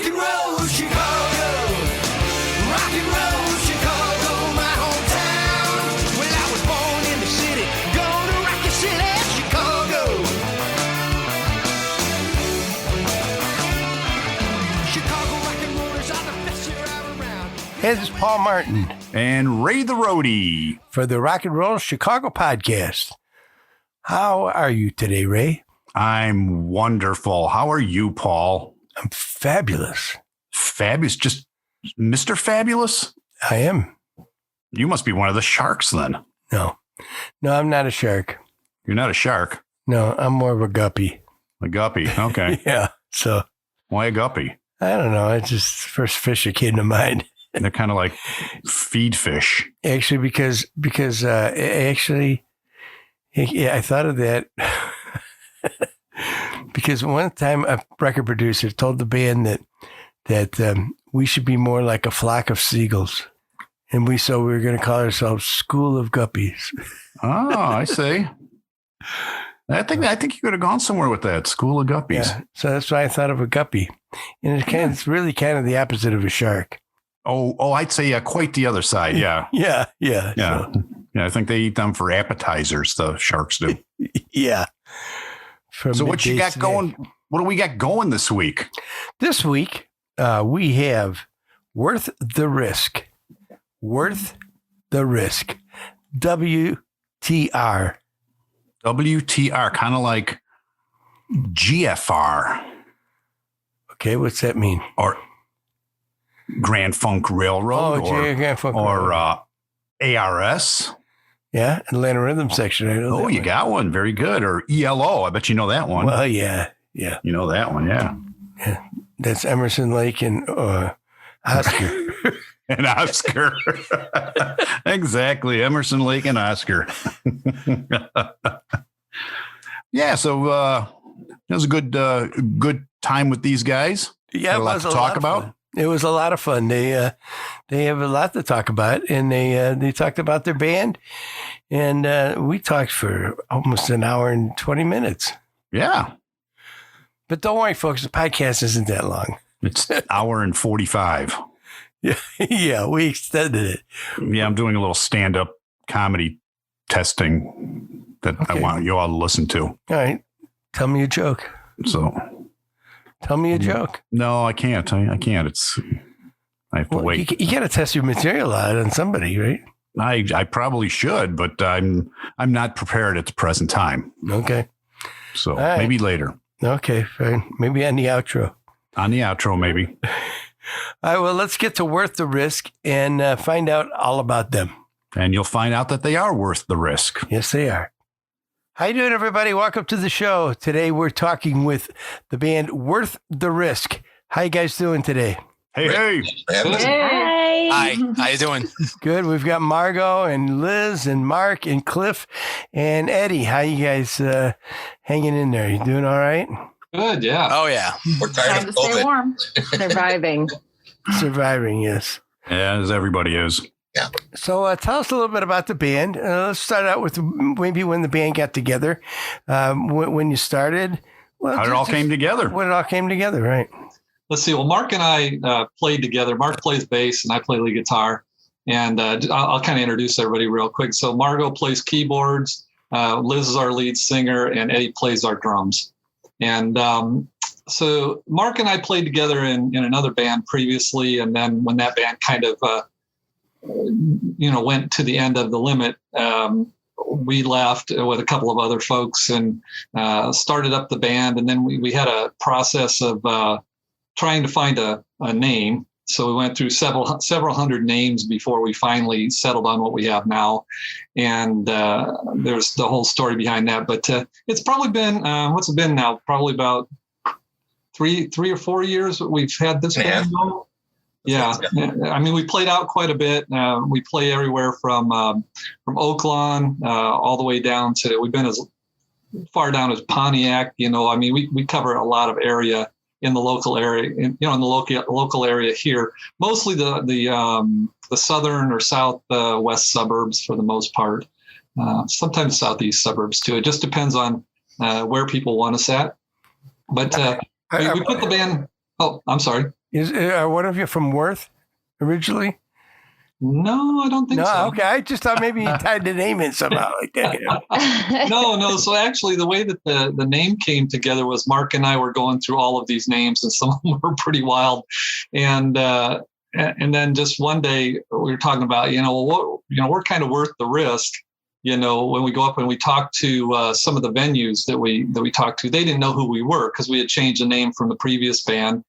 and roll, Chicago. Rock and roll, Chicago, my hometown. Well, I was born in the city, gonna rock your city, Chicago. Chicago rock and rollers are the best you're ever around. Hey, this is Paul Martin And Ray the Roadie. for the Rock and Roll Chicago podcast. How are you today, Ray? I'm wonderful. How are you, Paul? I'm fabulous. Fabulous. Just Mr. Fabulous? I am. You must be one of the sharks then. No, I'm not a shark. You're not a shark. No, I'm more of a guppy. A guppy. Okay. Yeah. So Why a guppy? I don't know. It's just the first fish that came to mind. They're kind of like feed fish. Actually, because I thought of that because one time a record producer told the band that we should be more like a flock of seagulls, and we were going to call ourselves School of Guppies. Oh, I see. I think you could have gone somewhere with that. School of Guppies. Yeah, so that's why I thought of a guppy, and it's really kind of the opposite of a shark. Oh, I'd say quite the other side. Yeah. Yeah. Yeah. So, Yeah. I think they eat them for appetizers. The sharks do. yeah. From So what you midday got snack. going? What do we got going this week? This week, we have Worth the Risk. Worth the Risk. WTR. WTR, kind of like GFR Okay, what's that mean? or Grand Funk Railroad Grand Funk or Railroad. ARS. Yeah, Atlanta Rhythm Section. I know Oh, that you one. got one. Very good. Or ELO. I bet you know that one. Well, yeah. You know that one, yeah. That's Emerson, Lake, and Oscar. And Oscar. Exactly. Emerson, Lake, and Oscar. Yeah, so it was a good time with these guys. Yeah, Had it a lot was to a talk lot of about. fun. It was a lot of fun. They have a lot to talk about, and they talked about their band, and we talked for almost an hour and 20 minutes. Yeah. But don't worry, folks, the podcast isn't that long. It's an hour and 45. Yeah, we extended it. Yeah, I'm doing a little stand-up comedy testing that I Okay. want you all to listen to. All right, tell me a joke. So, Tell me a joke. no, I can't. I can't. I have to Well, wait. you got to test your material out on somebody, right? I probably should, but I'm not prepared at the present time. Okay. So All right. maybe later Okay, fine. Maybe on the outro. on the outro, maybe. All right, well, let's get to Worth the Risk and find out all about them. And you'll find out that they are worth the risk. Yes, they are. How you doing, everybody? Welcome to the show. Today, we're talking with the band Worth the Risk. How you guys doing today? Hey. Hey. Hi, how you doing? Good. We've got Margot and Liz and Mark and Cliff and Eddie. How you guys hanging in there? You doing all right? Good, yeah. Oh yeah, We're trying to stay warm. Surviving. Surviving, yes. Yeah, as everybody is. So tell us a little bit about the band. Let's start out with maybe when the band got together, when you started. Well, How it all came together. When it all came together, right? Let's see. Well, Mark and I played together. Mark plays bass and I play lead guitar. And I'll kind of introduce everybody real quick. So Margot plays keyboards. Liz is our lead singer and Eddie plays our drums. And so Mark and I played together in another band previously. And then when that band kind of, went to the end of the limit, we left with a couple of other folks and started up the band. And then we had a process of trying to find a name. So we went through several hundred names before we finally settled on what we have now. And there's the whole story behind that. But it's probably been, what's it been now? Probably about three or 4 years we've had this band now. Yeah. I mean, we played out quite a bit. We play everywhere from Oakland all the way down to, we've been as far down as Pontiac. I mean, we cover a lot of area in the local area, in the local area here, mostly the southern or southwest suburbs for the most part. Sometimes southeast suburbs too. It just depends on where people want us at. But we put the band. Oh, I'm sorry. Are one of you from Worth originally? No, I don't think No, so. okay. I just thought maybe you tied the name in somehow like that. No. So actually, the way that the name came together was Mark and I were going through all of these names, and some of them were pretty wild. And then just one day we were talking about, we're kind of worth the risk. When we go up and we talk to some of the venues that we talked to, they didn't know who we were because we had changed the name from the previous band,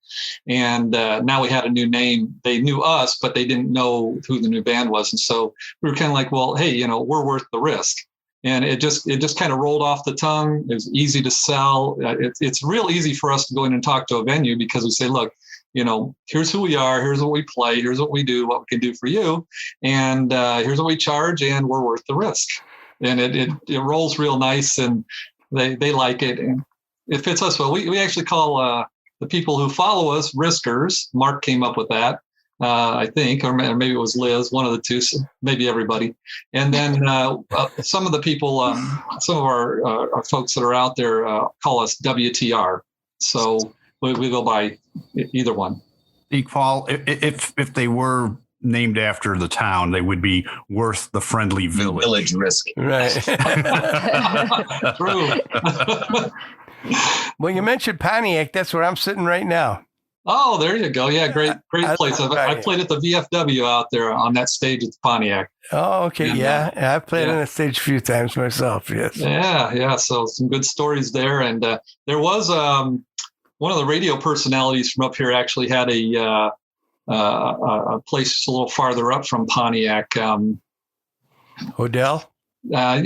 and now we had a new name. They knew us, but they didn't know who the new band was, and so we were kind of like, well, hey, we're worth the risk, and it just kind of rolled off the tongue. It was easy to sell. It's real easy for us to go in and talk to a venue because we say, look, here's who we are, here's what we play, here's what we do, what we can do for you, and here's what we charge, and we're worth the risk. And it rolls real nice, and they like it, and it fits us well. We actually call the people who follow us riskers. Mark came up with that, I think, or maybe it was Liz, one of the two, so maybe everybody. And then some of the people, some of our folks that are out there call us WTR. So we go by either one. Paul, if they were named after the town, they would be Worth the Friendly Village. Village risk. Right. True. Well, you mentioned Pontiac. That's where I'm sitting right now. Oh, there you go. Yeah, great place. love I played at the VFW out there on that stage at the Pontiac. Oh, okay. Yeah. I've played on the stage a few times myself. Yes. Yeah. So some good stories there. And there was one of the radio personalities from up here actually had a place just a little farther up from Pontiac. Odell? I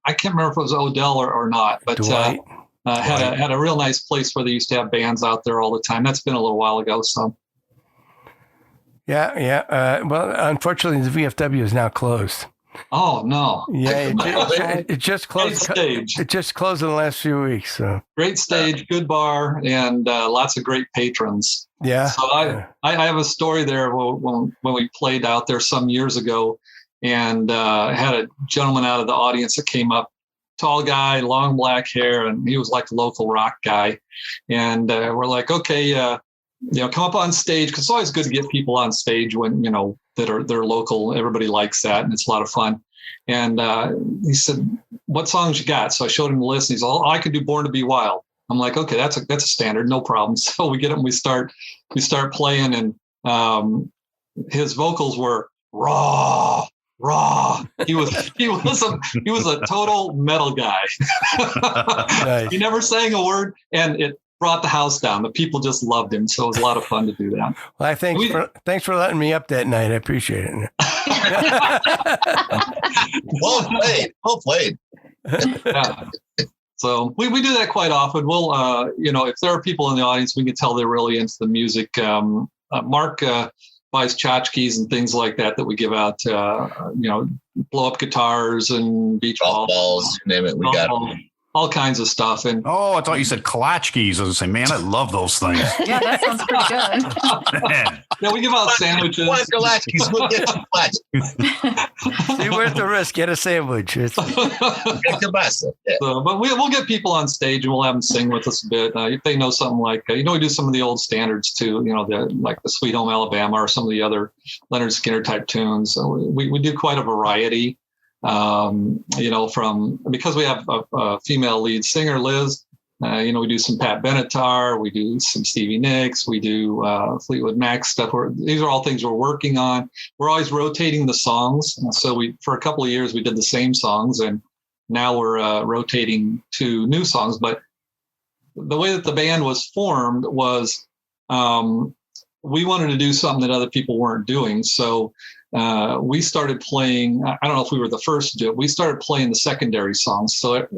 can't remember if it was Odell or not, but had a real nice place where they used to have bands out there all the time. That's been a little while ago. So. Yeah. Well, unfortunately, the VFW is now closed. Oh no! Yeah, it just closed. Great stage. It just closed in the last few weeks. So great stage, good bar, and lots of great patrons. Yeah. So I have a story there when we played out there some years ago, and had a gentleman out of the audience that came up, tall guy, long black hair, and he was like a local rock guy, and we're like, okay, come up on stage, because it's always good to get people on stage when they're local. Everybody likes that, and it's a lot of fun. And he said, "What songs you got?" So I showed him the list. And he's all, "I could do Born to Be Wild." I'm like, "Okay, that's a standard, no problem." So we get him, we start playing, and his vocals were raw. He was a total metal guy. Nice. He never sang a word, and it brought the house down. The people just loved him, so it was a lot of fun to do that. Well, thanks for letting me up that night. I appreciate it. Well played. Yeah. So we do that quite often. We'll, if there are people in the audience, we can tell they're really into the music. Mark buys tchotchkes and things like that we give out. Blow up guitars and beach balls, you name it. We got it. All kinds of stuff. And I thought you said klatchkes. I was saying, man, I love those things. Yeah, that sounds pretty good. Yeah, we give out sandwiches. We'll get you tchotchkes. See, worth the risk. Get a sandwich. Yeah. But we'll get people on stage and we'll have them sing with us a bit. If they know something like, we do some of the old standards too, like the Sweet Home Alabama or some of the other Leonard Skinner type tunes. So we do quite a variety. Because we have a female lead singer, Liz, we do some Pat Benatar, we do some Stevie Nicks, we do Fleetwood Mac stuff. These are all things we're working on. We're always rotating the songs. And so for a couple of years, we did the same songs, and now we're rotating to new songs. But the way that the band was formed was we wanted to do something that other people weren't doing. So we started playing, I don't know if we were the first to do it, we started playing the secondary songs. So,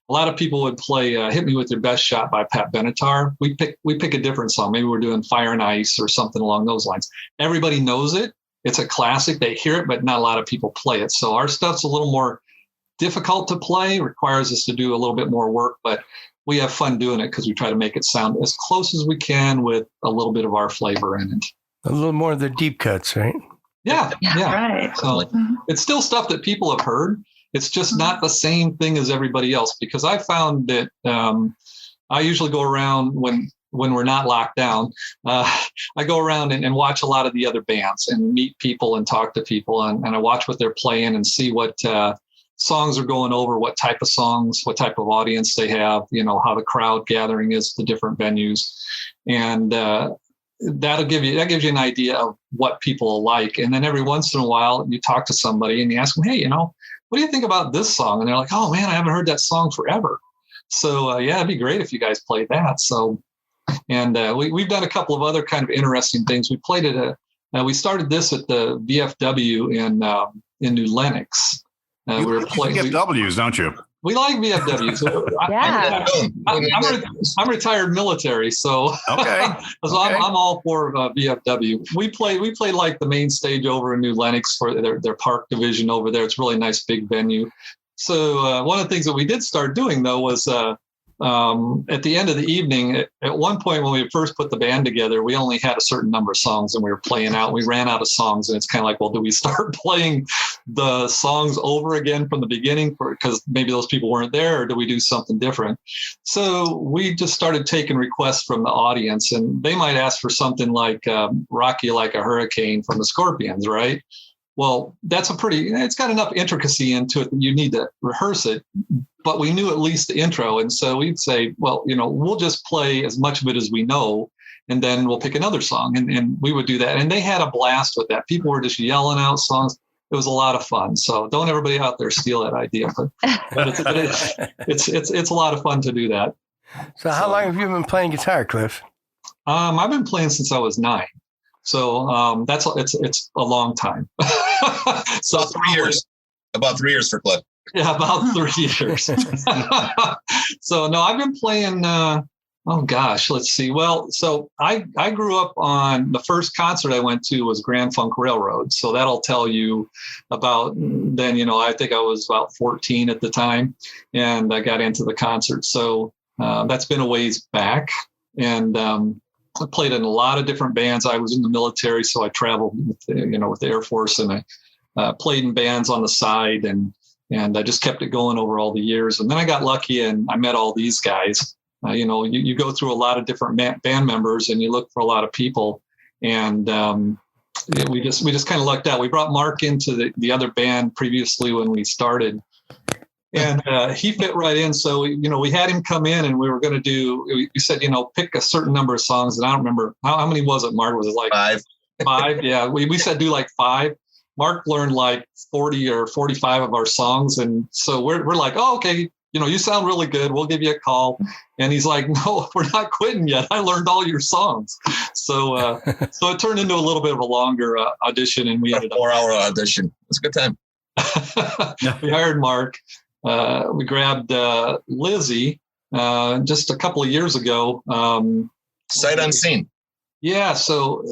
a lot of people would play Hit Me With Your Best Shot by Pat Benatar. We pick a different song. Maybe we're doing Fire and Ice or something along those lines. Everybody knows it. It's a classic. They hear it, but not a lot of people play it. So our stuff's a little more difficult to play, requires us to do a little bit more work, but we have fun doing it because we try to make it sound as close as we can with a little bit of our flavor in it. A little more of the deep cuts, right? Yeah. Right. So it's still stuff that people have heard. It's just not the same thing as everybody else, because I found that I usually go around when when we're not locked down, I go around and watch a lot of the other bands and meet people and talk to people. And I watch what they're playing and see what songs are going over, what type of songs, what type of audience they have, how the crowd gathering is at the different venues. And that gives you an idea of what people like. And then every once in a while you talk to somebody and you ask them, hey, what do you think about this song? And they're like, oh man, I haven't heard that song forever. So it'd be great if you guys played that. So, and we've done a couple of other kind of interesting things. We played we started this at the VFW in New Lenox. You we were playing VFWs, don't you? We like VFWs. Yeah. I'm retired military, so Okay. so I'm all for VFW. We play like the main stage over in New Lenox for their park division over there. It's a really nice big venue. So one of the things that we did start doing though was at the end of the evening, at one point when we first put the band together, we only had a certain number of songs and we were playing out. We ran out of songs, and it's kind of like, well, do we start playing the songs over again from the beginning because maybe those people weren't there, or do we do something different? So we just started taking requests from the audience, and they might ask for something like Rock You Like a Hurricane from the Scorpions, right? Well, it's got enough intricacy into it that you need to rehearse it, but we knew at least the intro. And so we'd say, well, we'll just play as much of it as we know, and then we'll pick another song. And we would do that. And they had a blast with that. People were just yelling out songs. It was a lot of fun. So don't everybody out there steal that idea, but it's a lot of fun to do that. So how long have you been playing guitar, Cliff? I've been playing since I was 9. So it's a long time. So About 3 years. About 3 years for Cliff. Yeah, about 3 years. So no, I've been playing. Let's see. Well, so I grew up on the first concert I went to was Grand Funk Railroad. So that'll tell you about then. I think I was about 14 at the time, and I got into the concert. So that's been a ways back, and I played in a lot of different bands. I was in the military, so I traveled with the Air Force, and I played in bands on the side, and I just kept it going over all the years. And then I got lucky, and I met all these guys. You go through a lot of different band members, and you look for a lot of people, and we just kind of lucked out. We brought Mark into the other band previously when we started. And he fit right in. So, we had him come in, and we were going to do, you said, pick a certain number of songs. And I don't remember, how many was it, Mark? Was it like 5? 5? Yeah. We said do like 5. Mark learned like 40 or 45 of our songs. And so we're like, oh, okay, you sound really good. We'll give you a call. And he's like, no, we're not quitting yet. I learned all your songs. So it turned into a little bit of a longer audition, and we ended up 4-hour audition. It's a good time. We hired Mark. We grabbed Lizzie just a couple of years ago. Sight unseen. Yeah. So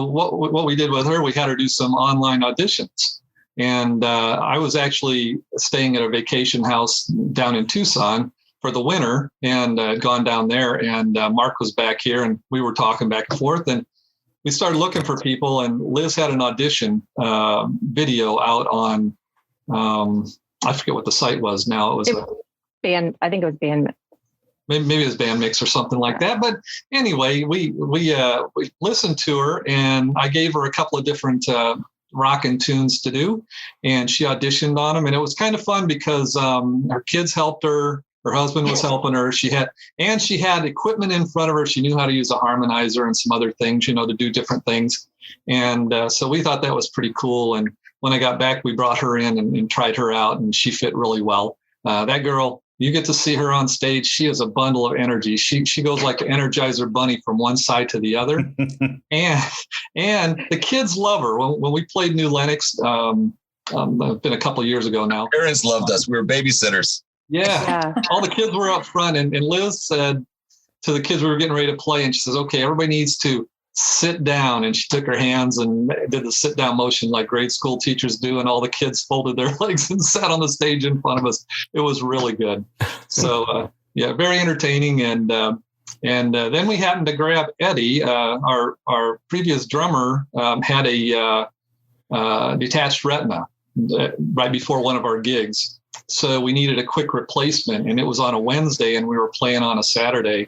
what we did with her, we had her do some online auditions. And I was actually staying at a vacation house down in Tucson for the winter, and had gone down there. And Mark was back here, and we were talking back and forth. And we started looking for people. And Liz had an audition video out on I forget what the site was now. It was band. I think it was band. Maybe it was Band Mix or something like that. But anyway, we listened to her, and I gave her a couple of different rockin' tunes to do, and she auditioned on them. And it was kind of fun because her kids helped her. Her husband was helping her. She had equipment in front of her. She knew how to use a harmonizer and some other things, to do different things. And so we thought that was pretty cool. And when I got back, we brought her in and tried her out, and she fit really well. That girl, you get to see her on stage. She is a bundle of energy. She goes like an Energizer bunny from one side to the other. and the kids love her. When we played New Lenox, it's been a couple of years ago now. Parents loved us. We were babysitters. Yeah. All the kids were up front, and Liz said to the kids we were getting ready to play, and she says, okay, everybody needs to sit down. And she took her hands and did the sit down motion like grade school teachers do, and all the kids folded their legs and sat on the stage in front of us. It was really good. So very entertaining. And then we happened to grab Eddie, our previous drummer, had a detached retina right before one of our gigs. So we needed a quick replacement, and it was on a Wednesday, and we were playing on a Saturday.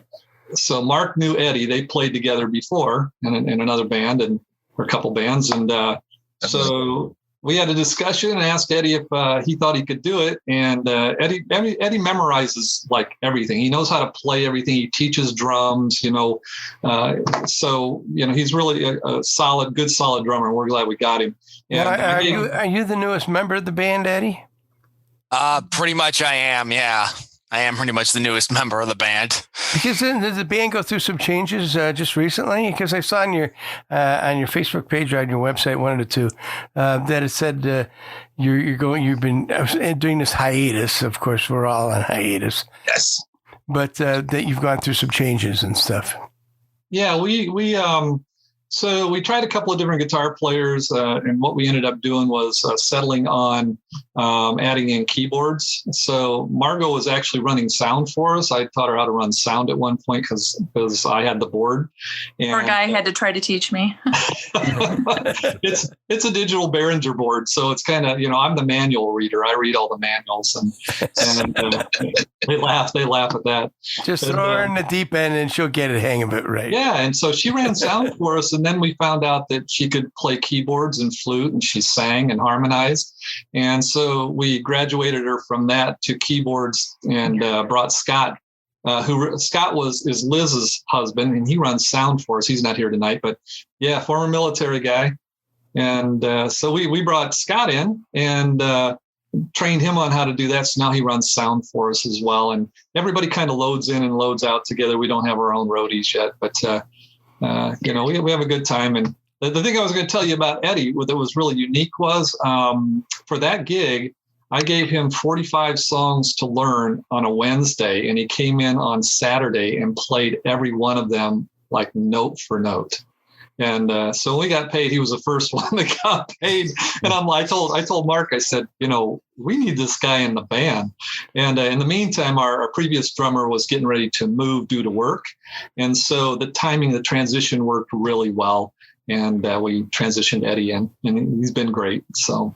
so Mark knew Eddie. They played together before in another band or a couple bands. And so we had a discussion and asked Eddie if he thought he could do it. And Eddie memorizes like everything. He knows how to play everything. He teaches drums, so, he's really a good, solid drummer. And we're glad we got him. And are you the newest member of the band, Eddie? Pretty much I am. Yeah. I am pretty much the newest member of the band. Because did the band go through some changes just recently? Because I saw on your Facebook page or on your website, one of the two, that it said you've been doing this hiatus. Of course, we're all on hiatus. Yes. But that you've gone through some changes and stuff. Yeah, so we tried a couple of different guitar players, and what we ended up doing was settling on adding in keyboards. So Margot was actually running sound for us. I taught her how to run sound at one point because I had the board. And poor guy had to try to teach me. It's a digital Behringer board, so it's kind of, I'm the manual reader. I read all the manuals, and they laugh at that. Just throw her in the deep end, and she'll get a hang of it, right? Yeah, and so she ran sound for us. And then we found out that she could play keyboards and flute, and she sang and harmonized. And so we graduated her from that to keyboards and brought Scott, Scott is Liz's husband, and he runs sound for us. He's not here tonight, but yeah, former military guy. And so we brought Scott in and trained him on how to do that. So now he runs sound for us as well. And everybody kind of loads in and loads out together. We don't have our own roadies yet, but we have a good time. And the thing I was going to tell you about Eddie that was really unique was for that gig, I gave him 45 songs to learn on a Wednesday, and he came in on Saturday and played every one of them like note for note. And so when we got paid, he was the first one that got paid. And I told Mark, I said, we need this guy in the band. And in the meantime, our previous drummer was getting ready to move due to work. And so the timing, the transition worked really well. And we transitioned Eddie in, and he's been great. So,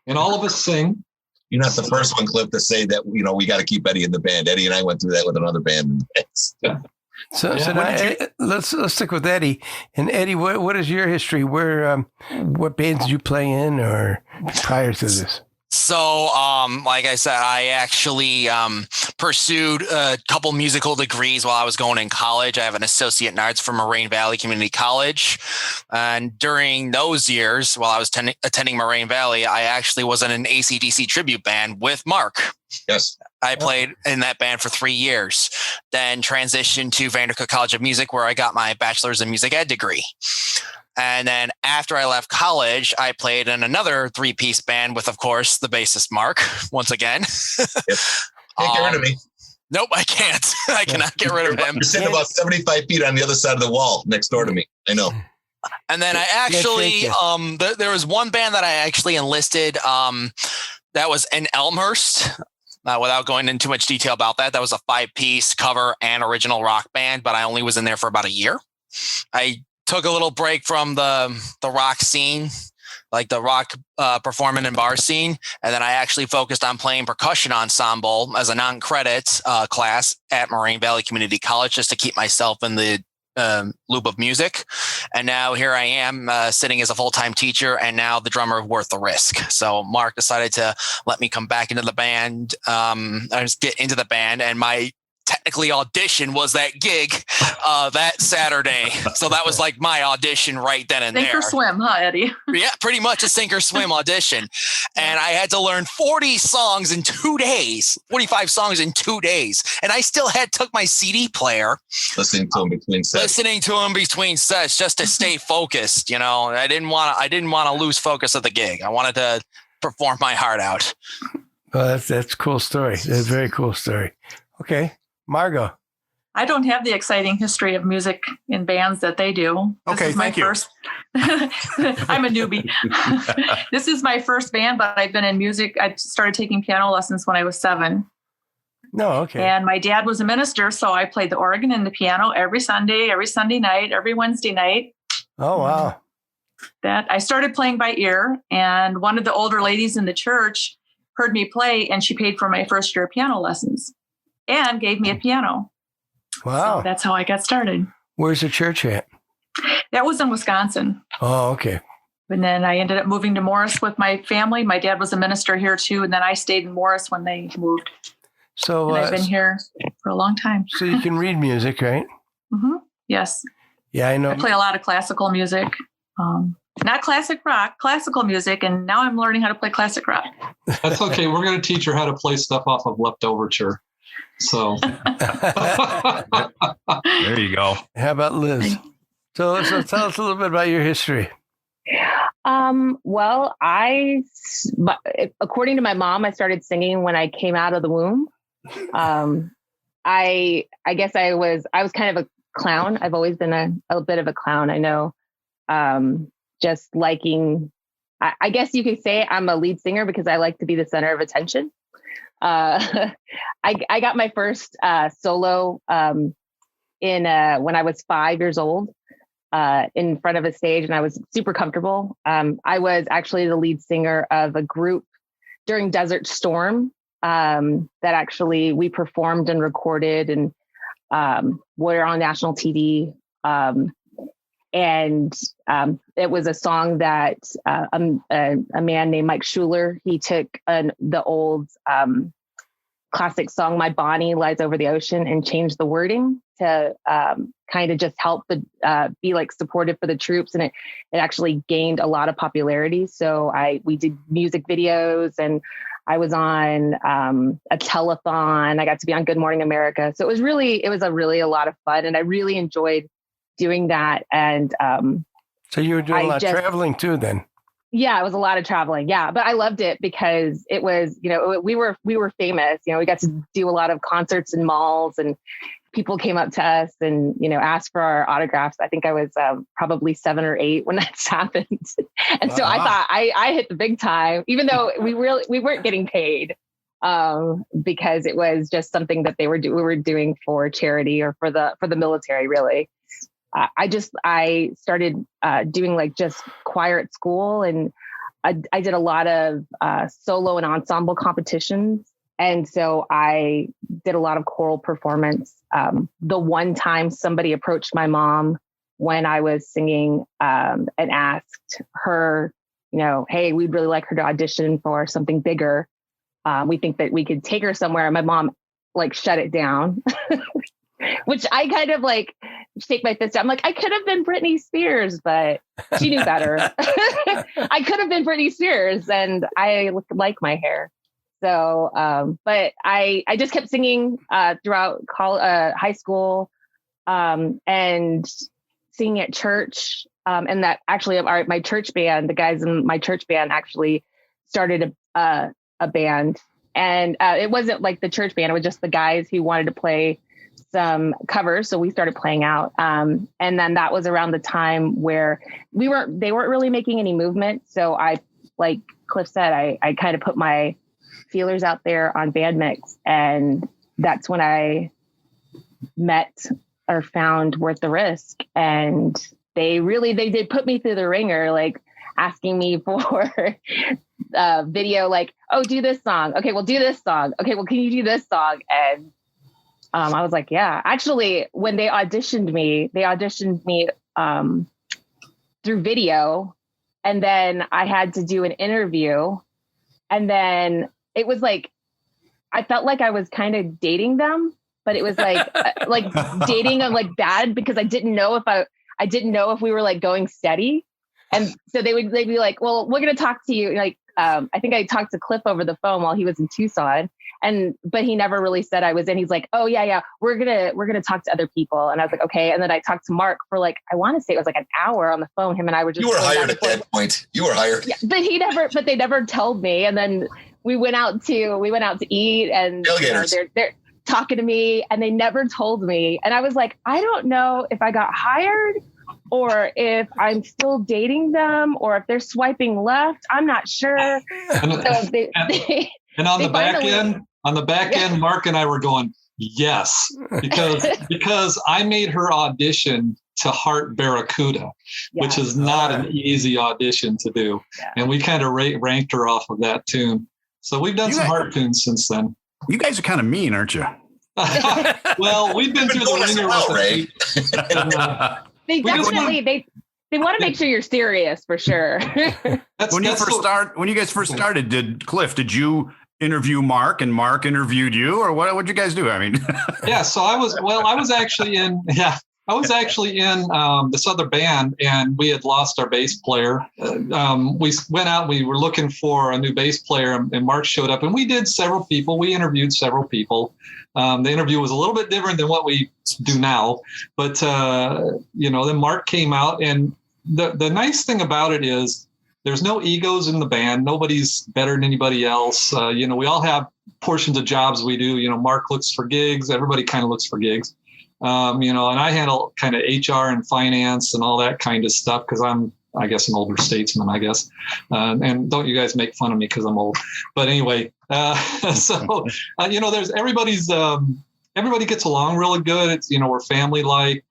and all of us sing. You're not the first one, Cliff, to say that, we got to keep Eddie in the band. Eddie and I went through that with another band. Yeah. So now, let's stick with Eddie. And Eddie, what is your history? What bands did you play in, or prior to this? So, like I said, I actually pursued a couple musical degrees while I was going in college. I have an associate in arts from Moraine Valley Community College. And during those years, while I was attending Moraine Valley, I actually was in an AC/DC tribute band with Mark. Yes. I played in that band for 3 years, then transitioned to Vandercook College of Music, where I got my bachelor's in music ed degree. And then after I left college, I played in another 3-piece band with, of course, the bassist Mark, once again. Yep. Can't get rid of me. Nope, I can't. I cannot get rid of him. You're sitting about 75 feet on the other side of the wall next door to me. I know. And then I actually, there was one band that I actually enlisted that was in Elmhurst. Without going into too much detail about that, that was a 5-piece cover and original rock band, but I only was in there for about a year. I took a little break from the rock scene, like the rock performing and bar scene. And then I actually focused on playing percussion ensemble as a non-credit class at Moraine Valley Community College, just to keep myself in the loop of music. And now here I am sitting as a full-time teacher and now the drummer of Worth the Risk. So Mark decided to let me come back into the band, get into the band, and my technically audition was that gig that Saturday. So that was like my audition right then and there. Sink or swim, huh, Eddie? Yeah, pretty much a sink or swim audition. And I had to learn 40 songs in 2 days, 45 songs in 2 days. And I still took my CD player. Listening to him between sets just to stay focused. I didn't want to lose focus of the gig. I wanted to perform my heart out. Well, that's a cool story. That's a very cool story. Okay. Margot. I don't have the exciting history of music in bands that they do. Okay, thank you. I'm a newbie. This is my first band, but I've been in music. I started taking piano lessons when I was 7. No, okay. And my dad was a minister, so I played the organ and the piano every Sunday night, every Wednesday night. Oh, wow. That I started playing by ear, and one of the older ladies in the church heard me play, and she paid for my first year of piano lessons and gave me a piano. Wow. So that's how I got started. Where's the church at? That was in Wisconsin. Oh, okay. And then I ended up moving to Morris with my family. My dad was a minister here too. And then I stayed in Morris when they moved. So And I've been here for a long time. So you can read music, right? Mm-hmm. Yes. Yeah, I know. I play a lot of classical music. Not classic rock, classical music. And now I'm learning how to play classic rock. That's okay. We're going to teach her how to play stuff off of Leftoverture. So there you go. How about Liz? So tell us a little bit about your history. Well, according to my mom, I started singing when I came out of the womb. I guess I was kind of a clown. I've always been a bit of a clown. I know, just liking, I guess you could say I'm a lead singer because I like to be the center of attention. I got my first solo when I was 5 years old. In front of a stage, and I was super comfortable. I was actually the lead singer of a group during Desert Storm that actually we performed and recorded, and we're on national TV. And it was a song that a man named Mike Schuler, he took the old classic song, My Bonnie Lies Over the Ocean, and changed the wording to kind of just help be like supportive for the troops. And it actually gained a lot of popularity. So we did music videos, and I was on a telethon. I got to be on Good Morning America. So it was a lot of fun, and I really enjoyed doing that. And so you were doing a lot of traveling too then? Yeah, it was a lot of traveling. Yeah, but I loved it because it was, we were famous. We got to do a lot of concerts in malls, and people came up to us and, asked for our autographs. I think I was probably 7 or 8 when that's happened. And so I thought I hit the big time, even though we weren't getting paid because it was just something that we were doing for charity or for the military, really. I started doing like just choir at school, and I did a lot of solo and ensemble competitions. And so I did a lot of choral performance. The one time somebody approached my mom when I was singing and asked her, hey, we'd really like her to audition for something bigger. We think that we could take her somewhere. And my mom shut it down. Which I kind of shake my fist at. I'm like, I could have been Britney Spears, but she knew better. I could have been Britney Spears, and I like my hair. So, but I just kept singing throughout high school and singing at church. And that actually, my church band, the guys in my church band actually started a band. And it wasn't like the church band. It was just the guys who wanted to play some covers. So we started playing out. And then that was around the time where they weren't really making any movement. So I, like Cliff said, I kind of put my feelers out there on Bandmix. And that's when I met or found Worth the Risk. And they did put me through the ringer, asking me for video, oh, do this song. Okay, well, do this song. Okay, well, can you do this song? And I was like, yeah. Actually, when they auditioned me through video, and then I had to do an interview, and then it was I felt like I was kind of dating them, but it was dating them bad, because I didn't know if we were going steady. And so they'd be like, well, we're going to talk to you. I think I talked to Cliff over the phone while he was in Tucson, but he never really said I was in. He's like, oh yeah, we're going to talk to other people. And I was like, okay. And then I talked to Mark for I want to say it was an hour on the phone. Him and I were just, you were hired at that point. You were hired. Yeah, but they never told me. And then we went out to eat, and they're talking to me, and they never told me. And I was like, I don't know if I got hired or if I'm still dating them, or if they're swiping left. I'm not sure. And on the back end, Mark and I were going, yes, because I made her audition to Heart Barracuda, which is not an easy audition to do. Yeah. And we kind of ranked her off of that tune. So we've done some Heart tunes since then. You guys are kind of mean, aren't you? Well, we've been through the ringer well, with Ray. They definitely they want to make sure you're serious for sure. When you guys first started, did you interview Mark and Mark interviewed you, or what'd you guys do? I mean, yeah. So I was actually in this other band, and we had lost our bass player. We went out, we were looking for a new bass player, and Mark showed up, and we did several people. We interviewed several people. The interview was a little bit different than what we do now, but then Mark came out, and the nice thing about it is there's no egos in the band. Nobody's better than anybody else. We all have portions of jobs we do. Mark looks for gigs. Everybody kind of looks for gigs. And I handle kind of HR and finance and all that kind of stuff because I'm, I guess, an older statesman, I guess. And don't you guys make fun of me because I'm old. But anyway, there's everybody gets along really good. It's, we're family-like.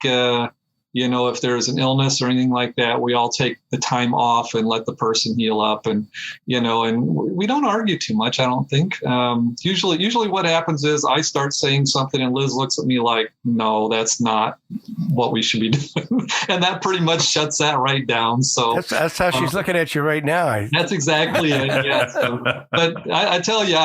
If there's an illness or anything like that, we all take the time off and let the person heal up. And, and we don't argue too much, I don't think. Usually what happens is I start saying something and Liz looks at me like, no, that's not what we should be doing. And that pretty much shuts that right down. So that's how she's looking at you right now. That's exactly it. Yeah. But I tell you,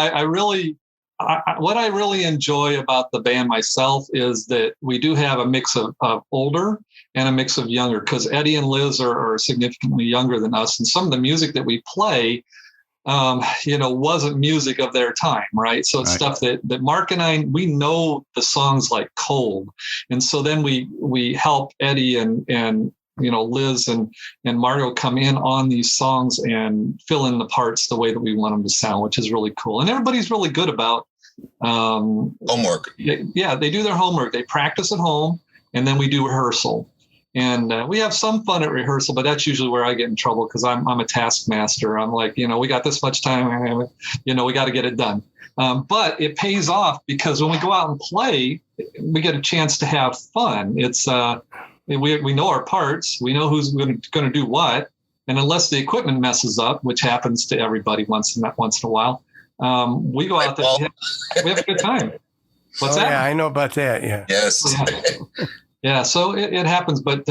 what I really enjoy about the band myself is that we do have a mix of older and a mix of younger, because Eddie and Liz are significantly younger than us. And some of the music that we play, wasn't music of their time, right? So it's stuff that Mark and I, we know the songs like cold. And so then we help Eddie and Liz and Margo come in on these songs and fill in the parts the way that we want them to sound, which is really cool. And everybody's really good about homework. Yeah, they do their homework. They practice at home, and then we do rehearsal. And we have some fun at rehearsal, but that's usually where I get in trouble because I'm a taskmaster. I'm like, we got this much time, we got to get it done. But it pays off because when we go out and play, we get a chance to have fun. It's we know our parts, we know who's going to do what, and unless the equipment messes up, which happens to everybody once in a while, we go out there. We have a good time. What's that? Yeah, I know about that. Yeah. Yes. Yeah. So it happens, but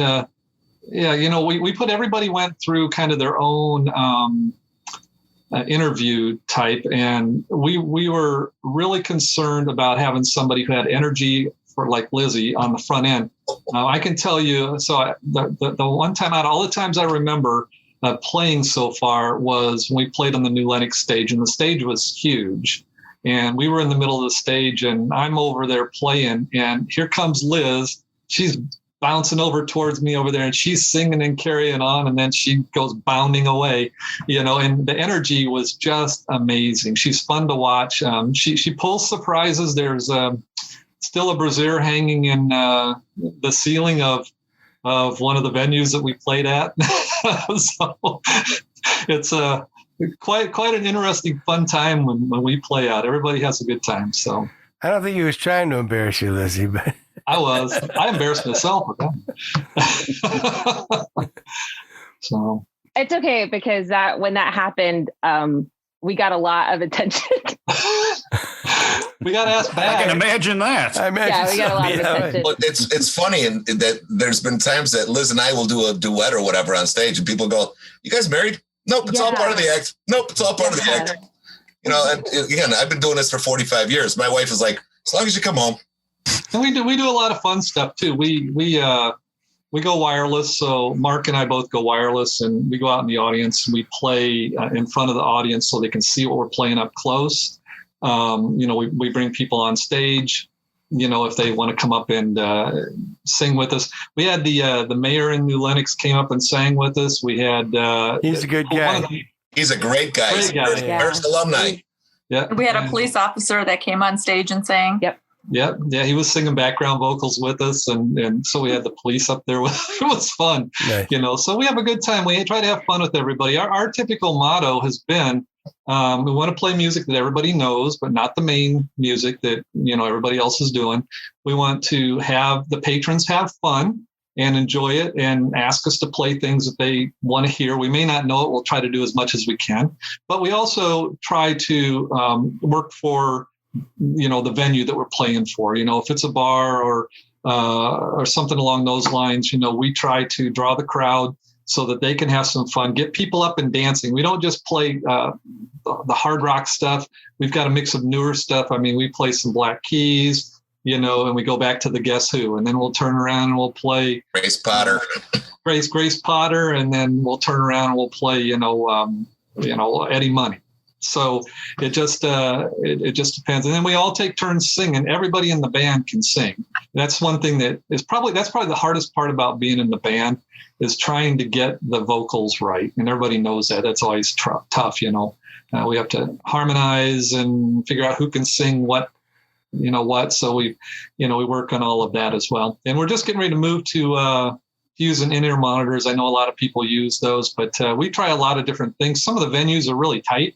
we put everybody went through kind of their own interview type, and we were really concerned about having somebody who had energy for like Lizzie on the front end. I can tell you, so the one time out, all the times I remember playing so far was when we played on the New Lenox stage, and the stage was huge. And we were in the middle of the stage, and I'm over there playing, and here comes Liz. She's bouncing over towards me over there, and she's singing and carrying on, and then she goes bounding away, and the energy was just amazing. She's fun to watch. She pulls surprises. There's still a brassiere hanging in the ceiling of one of the venues that we played at. So it's quite an interesting, fun time when we play out. Everybody has a good time. So I don't think he was trying to embarrass you, Lizzie, but I embarrassed myself with that. So it's okay because when that happened, we got a lot of attention. We got asked back. I can imagine that. We got a lot of attention. Well, it's funny in that there's been times that Liz and I will do a duet or whatever on stage, and people go, "You guys married?" Nope, it's all part of the act. Nope, it's all part of the act. And again, I've been doing this for 45 years. My wife is like, as long as you come home. And we do a lot of fun stuff too. We go wireless. So Mark and I both go wireless, and we go out in the audience. And we play in front of the audience so they can see what we're playing up close. We bring people on stage, if they want to come up and sing with us. We had the mayor in New Lenox came up and sang with us. We had he's a good guy. He's a great guy. First alumni. Yeah. We had a police officer that came on stage and sang. Yep. Yeah. He was singing background vocals with us. And so we had the police up there. It was fun, nice. So we have a good time. We try to have fun with everybody. Our typical motto has been, we want to play music that everybody knows, but not the main music that, everybody else is doing. We want to have the patrons have fun and enjoy it and ask us to play things that they want to hear. We may not know it. We'll try to do as much as we can, but we also try to work for the venue that we're playing for. If it's a bar or something along those lines, we try to draw the crowd so that they can have some fun, get people up and dancing. We don't just play the hard rock stuff. We've got a mix of newer stuff. I mean, we play some Black Keys, and we go back to the Guess Who, and then we'll turn around and we'll play Grace Potter. Grace Potter, and then we'll turn around and we'll play, Eddie Money. So it just depends. And then we all take turns singing. Everybody in the band can sing. That's one thing that's probably the hardest part about being in the band, is trying to get the vocals right. And everybody knows that. That's always tough, we have to harmonize and figure out who can sing what. So we work on all of that as well. And we're just getting ready to move to using in-ear monitors. I know a lot of people use those, but we try a lot of different things. Some of the venues are really tight.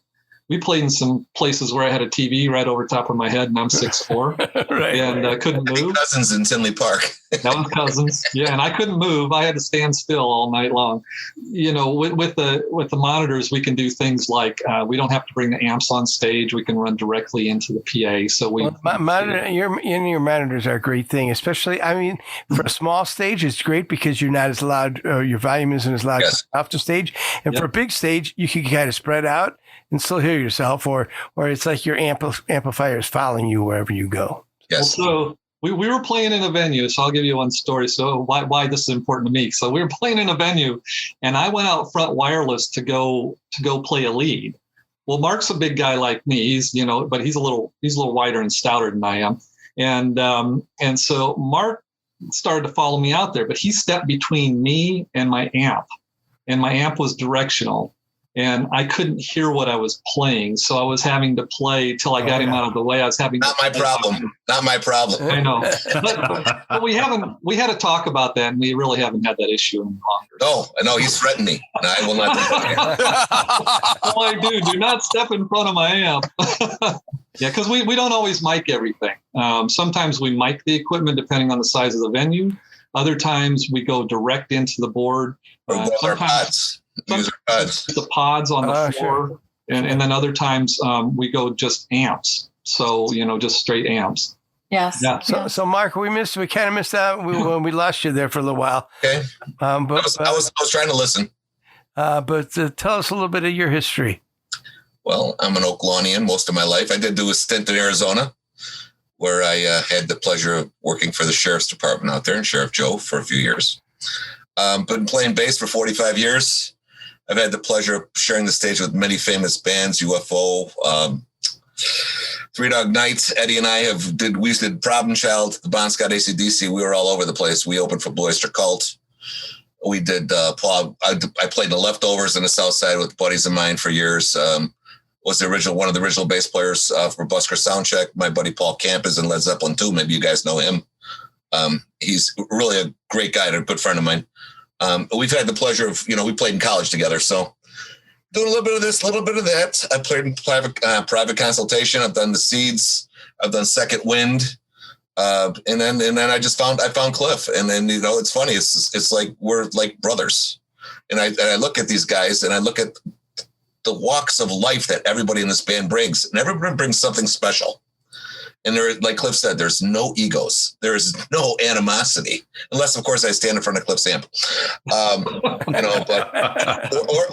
We played in some places where I had a TV right over top of my head, and I'm 6'4", Right. and I couldn't move. Cousins in Tinley Park. That was Cousins, yeah, and I couldn't move. I had to stand still all night long. With the monitors, we can do things like we don't have to bring the amps on stage. We can run directly into the PA. So your monitors are a great thing, especially, I mean, for a small stage, it's great because you're not as loud, your volume isn't as loud off the stage. And for a big stage, you can kind of spread out and still hear yourself, or it's like your amplifier is following you wherever you go. Yes. Well, so we were playing in a venue, so I'll give you one story. So why this is important to me. So we were playing in a venue, and I went out front wireless to go play a lead. Well, Mark's a big guy like me. He's but he's a little wider and stouter than I am, and so Mark started to follow me out there, but he stepped between me and my amp was directional. And I couldn't hear what I was playing, so I was having to play till I got him out of the way. I was having Not my problem. I know, but we had to talk about that, and we really haven't had that issue any longer. No, I know he's threatened me, and I will not do that. Oh, I do not step in front of my amp. Yeah, because we don't always mic everything. Sometimes we mic the equipment depending on the size of the venue. Other times we go direct into the board. Sometimes the pods on the floor, sure. and then other times we go just amps. So just straight amps. Yes. Yeah. So Mark, we kind of missed out when we lost you there for a little while. Okay. But I was trying to listen. But tell us a little bit of your history. Well, I'm an Oaklaunian most of my life. I did do a stint in Arizona, where I had the pleasure of working for the sheriff's department out there, and Sheriff Joe for a few years. Been playing bass for 45 years. I've had the pleasure of sharing the stage with many famous bands, UFO, Three Dog Night. Eddie and I we did Problem Child, the Bon Scott AC/DC. We were all over the place. We opened for Blue Oyster Cult. We did Paul. I played in the Leftovers in the South Side with buddies of mine for years. Was one of the original bass players for Busker Soundcheck. My buddy Paul Camp is in Led Zeppelin too. Maybe you guys know him. He's really a great guy and a good friend of mine. We've had the pleasure of, we played in college together. So doing a little bit of this, a little bit of that. I played in private consultation. I've done the Seeds. I've done Second Wind. And then I found Cliff. And then, it's funny. It's like, we're like brothers. And I look at these guys and I look at the walks of life that everybody in this band brings, and everybody brings something special. And there, like Cliff said, there's no egos. There is no animosity, unless, of course, I stand in front of Cliff's amp,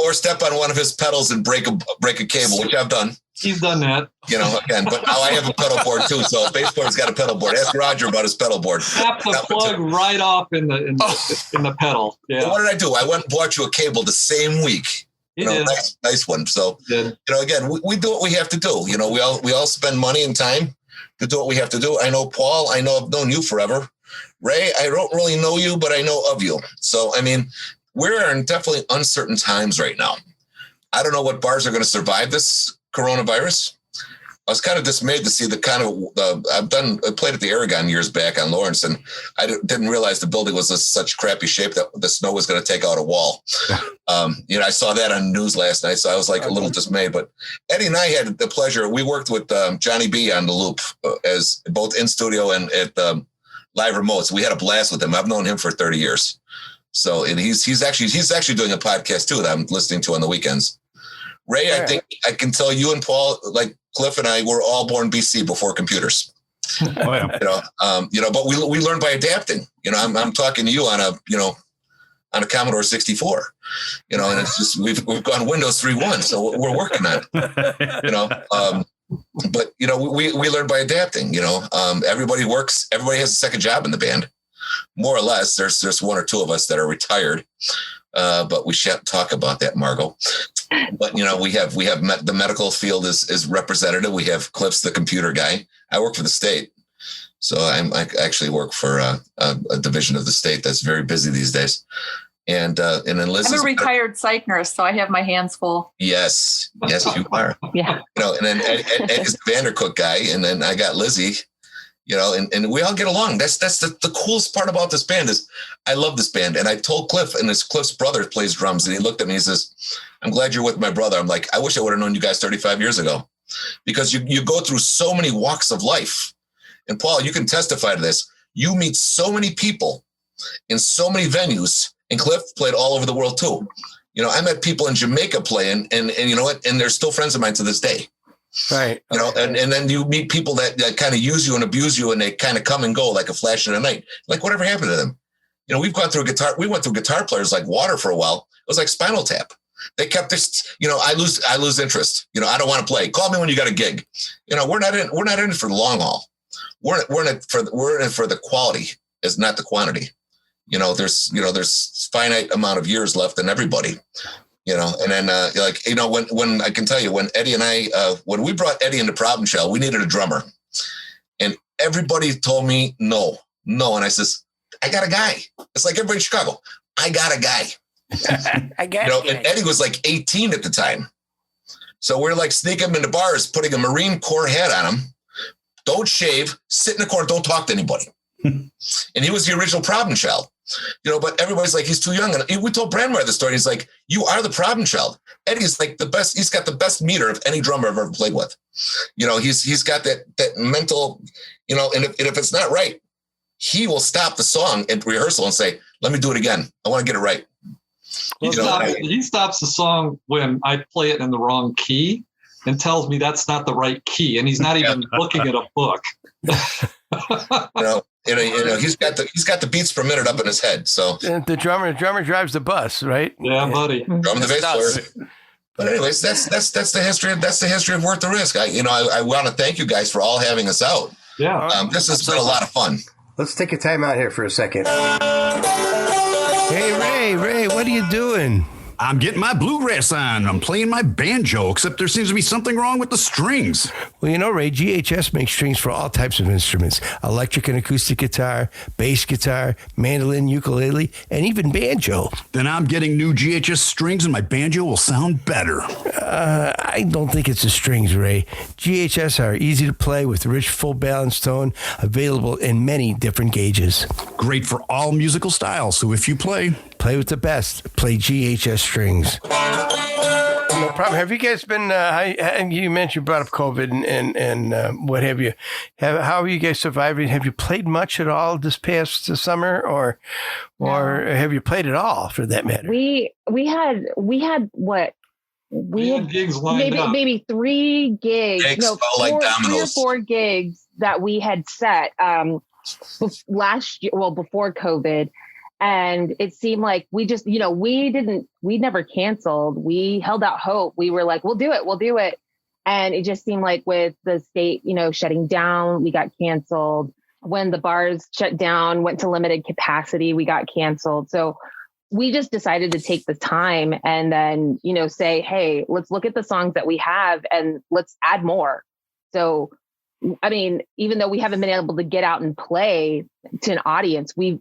or step on one of his pedals and break a cable, which I've done. He's done that. Again, but now I have a pedal board too. So bass player's got a pedal board. Ask Roger about his pedal board. Tap the plug right off in the pedal. Yeah. Well, what did I do? I went and bought you a cable the same week. Nice one. So, again, we do what we have to do. We all spend money and time to do what we have to do. I know Paul. I've known you forever. Ray, I don't really know you, but I know of you. So, we're in definitely uncertain times right now. I don't know what bars are going to survive this coronavirus. I was kind of dismayed to see the kind of I played at the Aragon years back on Lawrence, and I didn't realize the building was in such crappy shape that the snow was going to take out a wall. I saw that on news last night, so I was like a little dismayed. But Eddie and I had the pleasure. We worked with Johnny B on the Loop as both in studio and at live remotes. We had a blast with him. I've known him for 30 years. So, and he's actually doing a podcast too that I'm listening to on the weekends. Ray, I think I can tell you and Paul, like, Cliff and I were all born BC before computers. Oh, yeah. But we learned by adapting. I'm talking to you on a Commodore 64, and it's just we've gone Windows 3.1, so we're working on it. But we learn by adapting. Everybody works. Everybody has a second job in the band, more or less. There's one or two of us that are retired, but we shan't talk about that, Margot. But we have the medical field is representative. We have Cliff's the computer guy. I work for the state, so I actually work for a division of the state that's very busy these days. And then Liz. I'm a retired psych nurse, so I have my hands full. Yes, you are. Yeah. And then Ed is the Vandercook guy, and then I got Lizzie. And we all get along. That's the coolest part about this band is I love this band. And I told Cliff, and Cliff's brother plays drums, and he looked at me and he says, "I'm glad you're with my brother." I'm like, I wish I would have known you guys 35 years ago, because you go through so many walks of life. And Paul, you can testify to this. You meet so many people in so many venues, and Cliff played all over the world too. I met people in Jamaica playing, and you know what? And they're still friends of mine to this day. Right. And then you meet people that kind of use you and abuse you, and they kind of come and go like a flash in the night. Like, whatever happened to them? We've gone through we went through guitar players like water for a while. It was like Spinal Tap. They kept this, I lose interest. I don't want to play. Call me when you got a gig. We're not in it for the long haul. We're in it for the quality, is not the quantity. There's finite amount of years left in everybody. And then when I can tell you, when Eddie and I, when we brought Eddie into Problem Shell, we needed a drummer, and everybody told me no. And I says, I got a guy. It's like everybody in Chicago. I got a guy. And Eddie was like 18 at the time. So we're like sneaking him into bars, putting a Marine Corps hat on him. Don't shave, sit in the corner, don't talk to anybody. And he was the original Problem Child. But everybody's like, he's too young. And we told Brandmeier the story. He's like, you are the Problem Child. Eddie's like the best. He's got the best meter of any drummer I've ever played with. He's got that mental, and if it's not right, he will stop the song at rehearsal and say, let me do it again. I want to get it right. He stops the song when I play it in the wrong key and tells me that's not the right key. And he's not even looking at a book. He's got the beats per minute up in his head. So the drummer drives the bus, right? Yeah, buddy. Drum the bass player. But anyways, that's the history. That's the history of Worth the Risk. I want to thank you guys for all having us out. Yeah. This has been a lot of fun. Let's take a time out here for a second. Hey, Ray, what are you doing? I'm getting my bluegrass on. I'm playing my banjo, except there seems to be something wrong with the strings. Well, Ray, GHS makes strings for all types of instruments: electric and acoustic guitar, bass guitar, mandolin, ukulele, and even banjo. Then I'm getting new GHS strings and my banjo will sound better. I don't think it's the strings, Ray. GHS are easy to play with rich, full balanced tone, available in many different gauges. Great for all musical styles, so if you play with the best, play GHS strings. No problem. Have you guys been, and you mentioned you brought up COVID and what have you. How are you guys surviving? Have you played much at all this past summer or have you played at all for that matter? We had what? We had gigs lined up. Maybe 3 gigs. No, like 3 or 4 gigs that we had set last year, before COVID. And it seemed like we just, we never canceled. We held out hope. We were like, we'll do it. And it just seemed like with the state, shutting down, we got canceled. When the bars shut down, went to limited capacity, we got canceled. So we just decided to take the time and then, say, hey, let's look at the songs that we have and let's add more. So, I mean, even though we haven't been able to get out and play to an audience, we've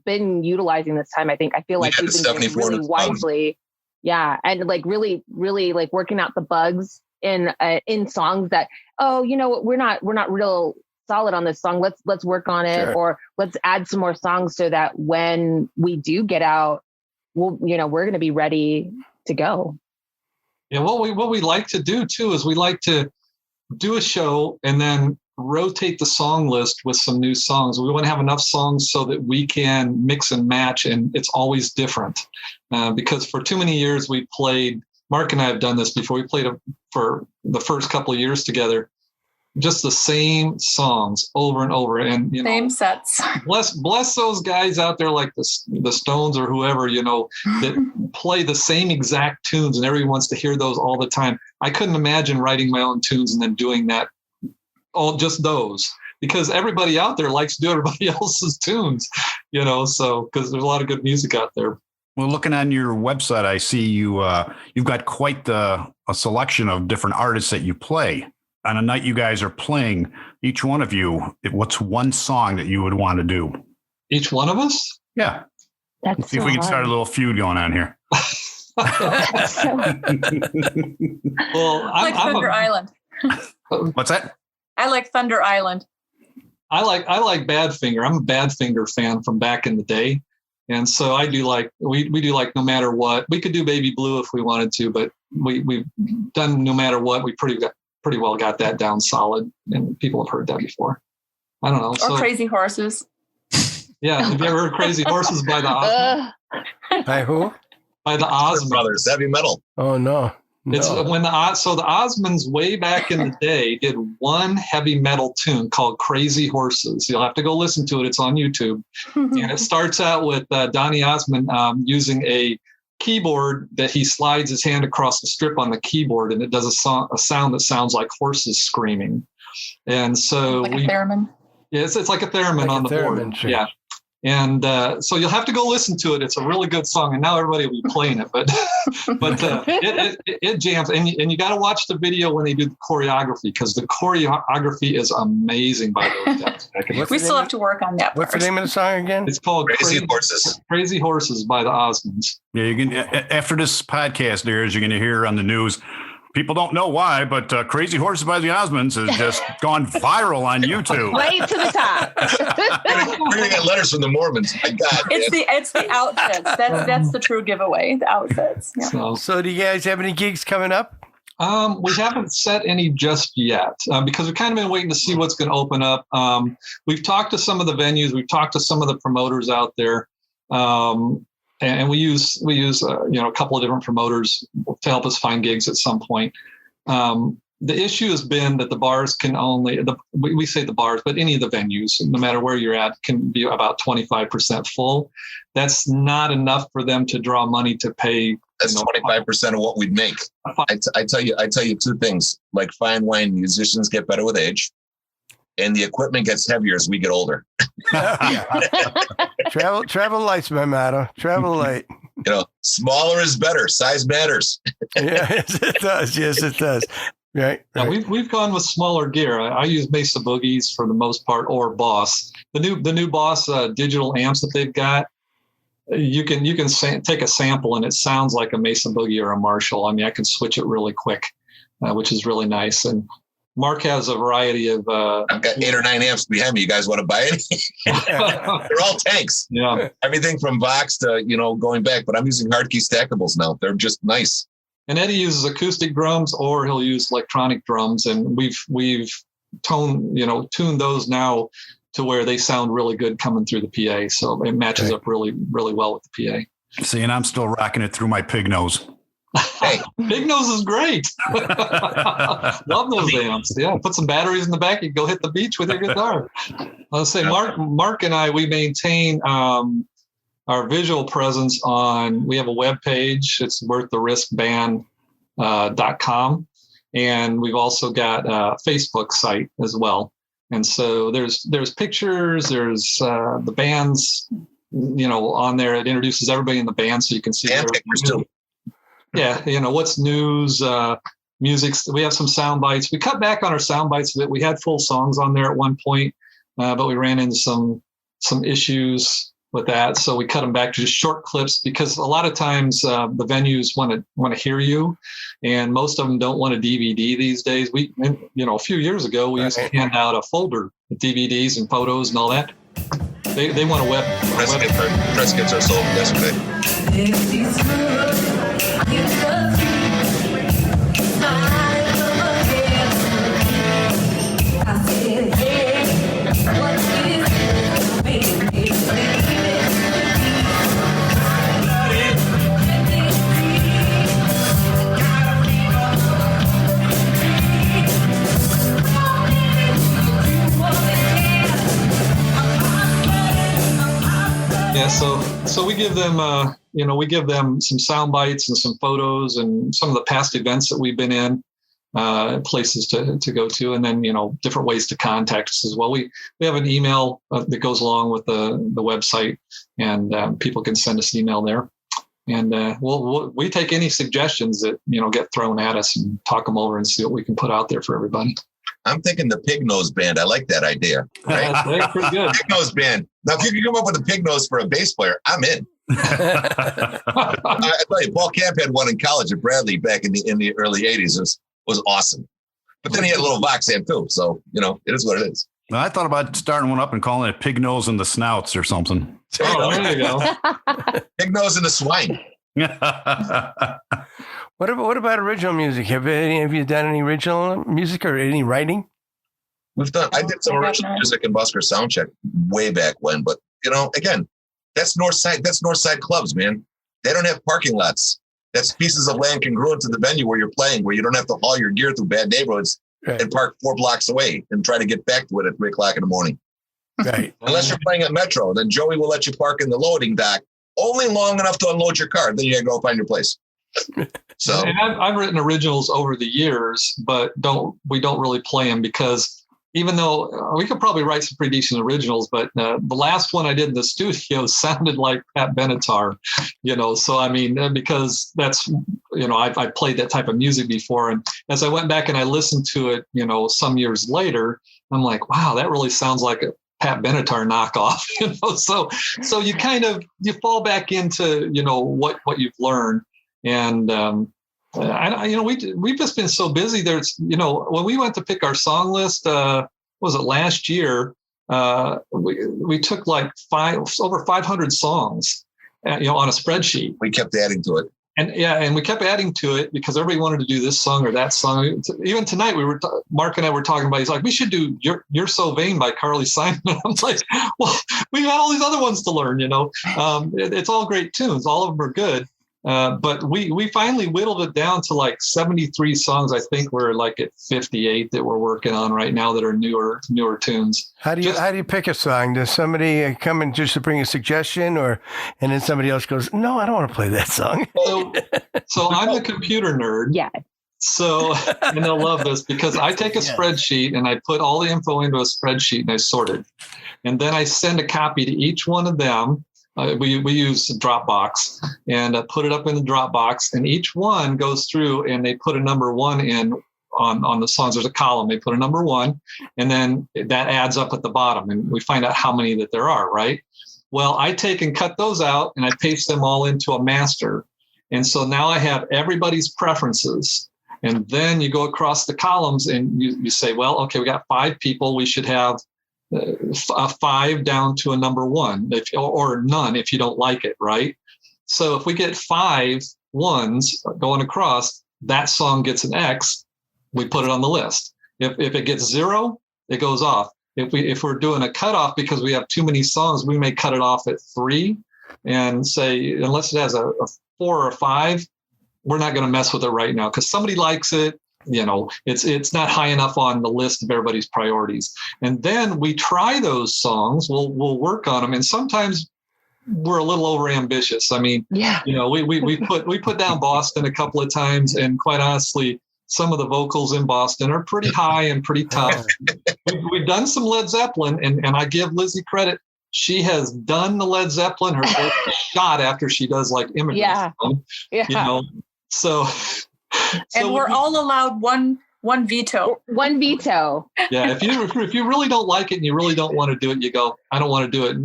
been utilizing this time. I feel like we've been doing really wisely. Yeah. And like really, really like working out the bugs in songs that, we're not real solid on this song. Let's work on it. Sure. Or let's add some more songs so that when we do get out, we're going to be ready to go. Yeah. What we like to do too, is we like to do a show and then rotate the song list with some new songs. We want to have enough songs so that we can mix and match, and it's always different. Because for too many years we played Mark and I have done this before. We played for the first couple of years together, just the same songs over and over. And, same sets. Bless those guys out there like the Stones or whoever, that play the same exact tunes and everyone wants to hear those all the time. I couldn't imagine writing my own tunes and then doing that, just those, because everybody out there likes to do everybody else's tunes, so because there's a lot of good music out there. Well, looking on your website, I see you've got quite a selection of different artists that you play. On a night you guys are playing, each one of you, what's one song that you would want to do? Each one of us? Yeah. That's See if we can start a little feud going on here. Well, I like Thunder Island. What's that? I like Thunder Island. I like Badfinger. I'm a Badfinger fan from back in the day. And so I do we do No Matter What. We could do Baby Blue if we wanted to, but we've done No Matter What. We pretty well got that down solid, and people have heard that before. I don't know. Or Crazy Horses. Yeah. Have you ever heard Crazy Horses by the Osmonds? By who? By the Osmonds. Brothers, heavy metal. Oh, no. It's when the Osmonds way back in the day did one heavy metal tune called Crazy Horses. You'll have to go listen to it. It's on YouTube. And it starts out with Donny Osmond using a keyboard that he slides his hand across the strip on the keyboard, and it does a sound that sounds like horses screaming. And so like a theremin. Yeah, it's like a theremin on the board. Sure. Yeah. And so you'll have to go listen to it. It's a really good song, and now everybody will be playing it. But it jams, and you got to watch the video when they do the choreography, because the choreography is amazing by those guys. We still have to work on that. What's the name of the song again? It's called Crazy Horses. Crazy Horses by the Osmonds. Yeah, you can. After this podcast airs, you're going to hear on the news. People don't know why, but Crazy Horses by the Osmonds has just gone viral on YouTube. Right to the top. We're gonna get letters from the Mormons. My God, it's the outfits. That's the true giveaway. The outfits. Yeah. So do you guys have any gigs coming up? We haven't set any just yet because we've kind of been waiting to see what's going to open up. We've talked to some of the venues. We've talked to some of the promoters out there. And we use a couple of different promoters to help us find gigs at some point. The issue has been that the bars can only, we say the bars, but any of the venues, no matter where you're at, can be about 25% full. That's not enough for them to draw money to pay. That's 25% of what we'd make. I tell you two things. Like fine wine, musicians get better with age, and the equipment gets heavier as we get older. Travel light's my motto. Travel light. Smaller is better. Size matters. Yes, it does. Yes, it does. Right. Yeah, we've gone with smaller gear. I use Mesa Boogies for the most part, or Boss. The new Boss digital amps that they've got. You can take a sample and it sounds like a Mesa Boogie or a Marshall. I mean, I can switch it really quick, which is really nice. And Mark has a variety of. I've got 8 or 9 amps behind me. You guys want to buy any? They're all tanks. Yeah. Everything from Vox to going back. But I'm using hard key stackables now. They're just nice. And Eddie uses acoustic drums, or he'll use electronic drums, and we've tuned those now to where they sound really good coming through the PA. So it matches up really, really well with the PA. See, and I'm still rocking it through my pig nose. Hey, Big Nose is great. Love those amps. Yeah, put some batteries in the back. You go hit the beach with your guitar. I'll say Mark and I, we maintain our visual presence on. We have a web page. It's worththeriskband.com, and we've also got a Facebook site as well. And so there's pictures. There's the bands, on there. It introduces everybody in the band, so you can see. And pictures too. Yeah, what's news, music. We have some sound bites. We cut back on our sound bites a bit. We had full songs on there at one point, but we ran into some issues with that, so we cut them back to just short clips, because a lot of times the venues want to hear you, and most of them don't want a DVD these days. We, a few years ago, we used to hand out a folder with DVDs and photos and all that. They want a web. Press kits are sold yesterday. So we give them, we give them some sound bites and some photos and some of the past events that we've been in, places to go to, and then, different ways to contact us as well. We have an email that goes along with the website, and people can send us email there. And we take any suggestions that, get thrown at us and talk them over and see what we can put out there for everybody. I'm thinking the Pig Nose Band. I like that idea. Right? That's pretty good. Pig Nose Band. Now, if you can come up with a pig nose for a bass player, I'm in. I tell you, Paul Camp had one in college at Bradley back in the early 80s. It was awesome. But then he had a little Vox amp too. So, it is what it is. Well, I thought about starting one up and calling it Pig Nose in the Snouts or something. Oh, there you go. Pig Nose and the Swine. What about original music? Have you done any original music or any writing? I did some original music in Busker Soundcheck way back when, but again, that's Northside clubs, man. They don't have parking lots. That's pieces of land congruent to the venue where you're playing, where you don't have to haul your gear through bad neighborhoods and park 4 blocks away and try to get back to it at 3:00 in the morning. Right. Unless you're playing at Metro, then Joey will let you park in the loading dock only long enough to unload your car. Then you gotta go find your place. So, and I've written originals over the years, but we don't really play them because even though we could probably write some pretty decent originals, but the last one I did in the studio sounded like Pat Benatar, so I mean, because that's, I've played that type of music before. And as I went back and I listened to it, some years later, I'm like, wow, that really sounds like a Pat Benatar knockoff, so you kind of, you fall back into, what you've learned. And, we've just been so busy. There's, when we went to pick our song list, was it last year? We took like over 500 songs, on a spreadsheet. We kept adding to it. And we kept adding to it because everybody wanted to do this song or that song. Even tonight, Mark and I were talking about, he's like, we should do You're So Vain by Carly Simon. I'm like, well, we got all these other ones to learn, it's all great tunes. All of them are good. But we finally whittled it down to like 73 songs. I think we're like at 58 that we're working on right now that are newer tunes. How do you pick a song? Does somebody come in just to bring a suggestion, and then somebody else goes, no, I don't want to play that song? So I'm the computer nerd. Yeah. So, and they'll love this because I take a spreadsheet and I put all the info into a spreadsheet and I sort it. And then I send a copy to each one of them. We use Dropbox and put it up in the Dropbox, and each one goes through and they put a number 1 in on the songs. There's a column. They put a number 1, and then that adds up at the bottom, and we find out how many that there are, right? Well, I take and cut those out and I paste them all into a master. And so now I have everybody's preferences. And then you go across the columns and you say, well, okay, we got 5 people. We should have 5 down to a number 1, or none if you don't like it, right? So if we get 5 ones going across, that song gets an X. We put it on the list. If it gets 0, it goes off. If we're doing a cutoff because we have too many songs, we may cut it off at 3 and say, unless it has a 4 or 5, we're not going to mess with it right now because somebody likes it. It's not high enough on the list of everybody's priorities. And then we try those songs. We'll work on them. And sometimes we're a little over ambitious. I mean, we put down Boston a couple of times, and quite honestly, some of the vocals in Boston are pretty high and pretty tough. We've done some Led Zeppelin, and I give Lizzie credit. She has done the Led Zeppelin her first shot after she does like Immigrant Song, So we're all allowed one veto. One veto. Yeah, if you really don't like it and you really don't want to do it, you go, I don't want to do it.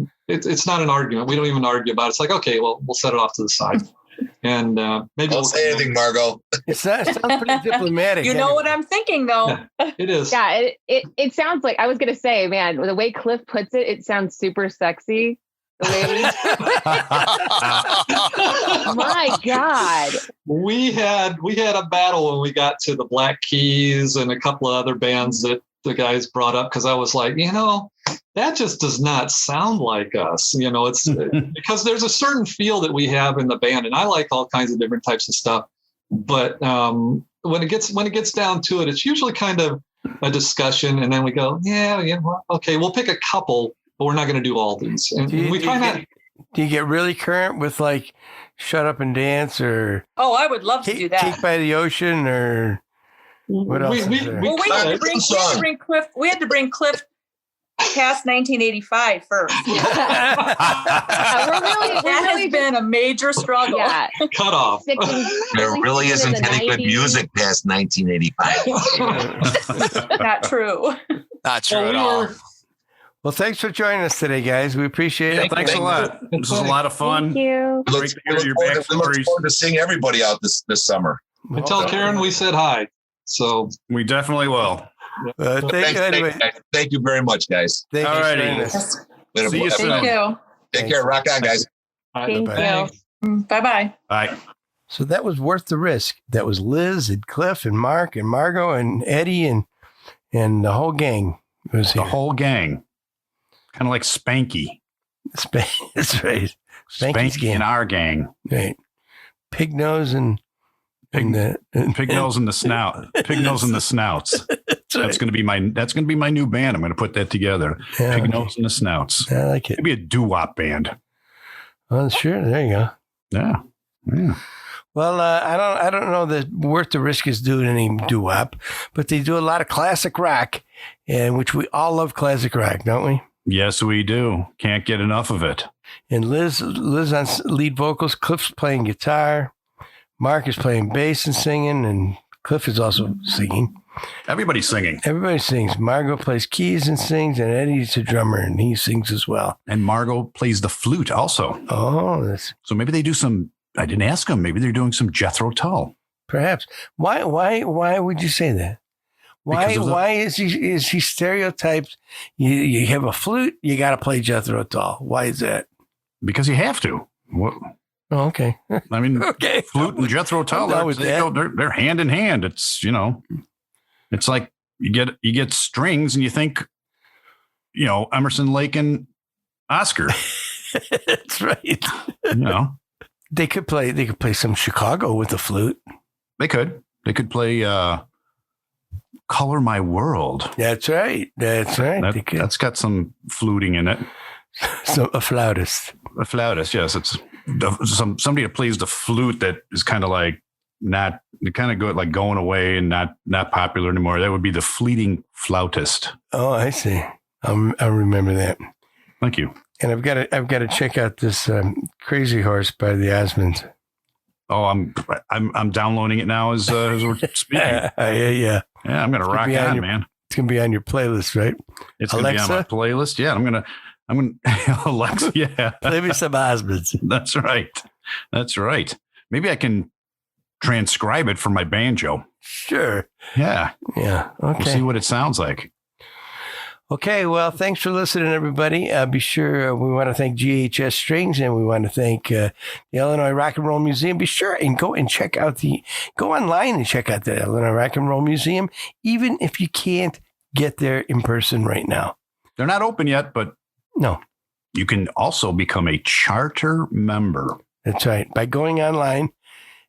It's not an argument. We don't even argue about it. It's like, okay, well, we'll set it off to the side. And maybe don't say anything, Margot. It sounds pretty diplomatic. You know what I'm thinking, though. Yeah, it is. Yeah, it sounds like, I was going to say, man, the way Cliff puts it, it sounds super sexy. My God. We had a battle when we got to the Black Keys and a couple of other bands that the guys brought up, because I was like, that just does not sound like us. It's because there's a certain feel that we have in the band, and I like all kinds of different types of stuff. But when it gets down to it, it's usually kind of a discussion, and then we go, okay, we'll pick a couple, but we're not going to do all these. And we try not. Do you get really current with like Shut Up and Dance or Oh, I would love to do that. Cake by the Ocean or what else is there? Well, we had to bring Cliff past 1985 first. That has been a major struggle. Yeah. Cut off. There really isn't any good music past 1985. Not true. Not true at all. Well, thanks for joining us today, guys. We appreciate it. Thanks a lot. This was a lot of fun. Thank you. We look forward to seeing everybody out this summer. And tell Karen we said hi. So We definitely will. Thank you very much, guys. Thank you All for righty. joining us. See you soon. Thank you. Take care. Rock on, guys. Thank Bye-bye. you. Bye-bye. Bye. So that was Worth the Risk. That was Liz and Cliff and Mark and Margot and Eddie and the whole gang was here. The whole gang. Kind of like Spanky. That's right. Spanky's Spanky gang. and our gang. Right. Pig nose and Pig the nose in the snout. Pig nose in the snouts. That's gonna be my new band. I'm gonna put that together. Yeah, Pig okay. nose in the snouts. I like it. Maybe a doo-wop band. Oh, sure. There you go. Yeah. Yeah. Well, I don't know that Worth the Risk is doing any doo-wop, but they do a lot of classic rock, and which we all love classic rock, don't we? Yes, we do. Can't get enough of it. And Liz on lead vocals, Cliff's playing guitar, Mark is playing bass and singing, and Cliff is also singing. Everybody's singing. Everybody sings. Margot plays keys and sings, and Eddie's a drummer, and he sings as well. And Margot plays the flute also. Oh, that's So maybe they do some, I didn't ask them, maybe they're doing some Jethro Tull. perhaps. Why would you say that? Why is he stereotyped? You have a flute, you got to play Jethro Tull. Why is that? Because you have to. What? Oh, okay. I mean, Okay. flute and Jethro Tull, I'm down with that. they're hand in hand. It's, it's like you get strings and you think, Emerson, Lake, and Oscar. That's right. They could play some Chicago with the flute. They could play Color My World. That's right. That's got some fluting in it. So a flautist. A flautist, yes. It's somebody that plays the flute that is kind of like going away and not popular anymore. That would be the fleeting flautist. Oh, I see. I remember that. Thank you. And I've got to check out this Crazy Horse by the Osmonds. Oh, I'm downloading it now as we're speaking. Yeah. Yeah, I'm gonna rock on, man. It's gonna be on your playlist, right? It's gonna be on my playlist. Yeah, I'm gonna Alexa. Yeah, play me some Osmonds. That's right. Maybe I can transcribe it for my banjo. Sure. Yeah. Okay. We'll see what it sounds like. Okay, well, thanks for listening, everybody. Be sure we want to thank GHS Strings, and we want to thank the Illinois Rock and Roll Museum. Be sure and go online and check out the Illinois Rock and Roll Museum, even if you can't get there in person right now. They're not open yet, but no, you can also become a charter member. That's right, by going online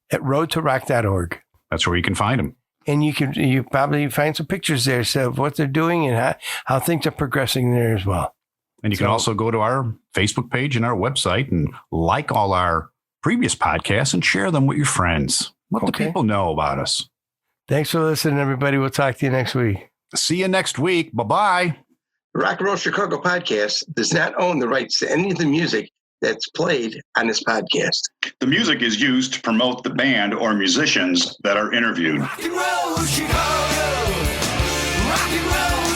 at roadtorock.org. That's where you can find them. And you probably find some pictures there of what they're doing and how things are progressing there as well. And you can also go to our Facebook page and our website and like all our previous podcasts and share them with your friends. Let the people know about us. Thanks for listening, everybody. We'll talk to you next week. See you next week. Bye-bye. The Rock and Roll Chicago podcast does not own the rights to any of the music that's played on this podcast. The music is used to promote the band or musicians that are interviewed. Rock and roll Chicago. Rock and roll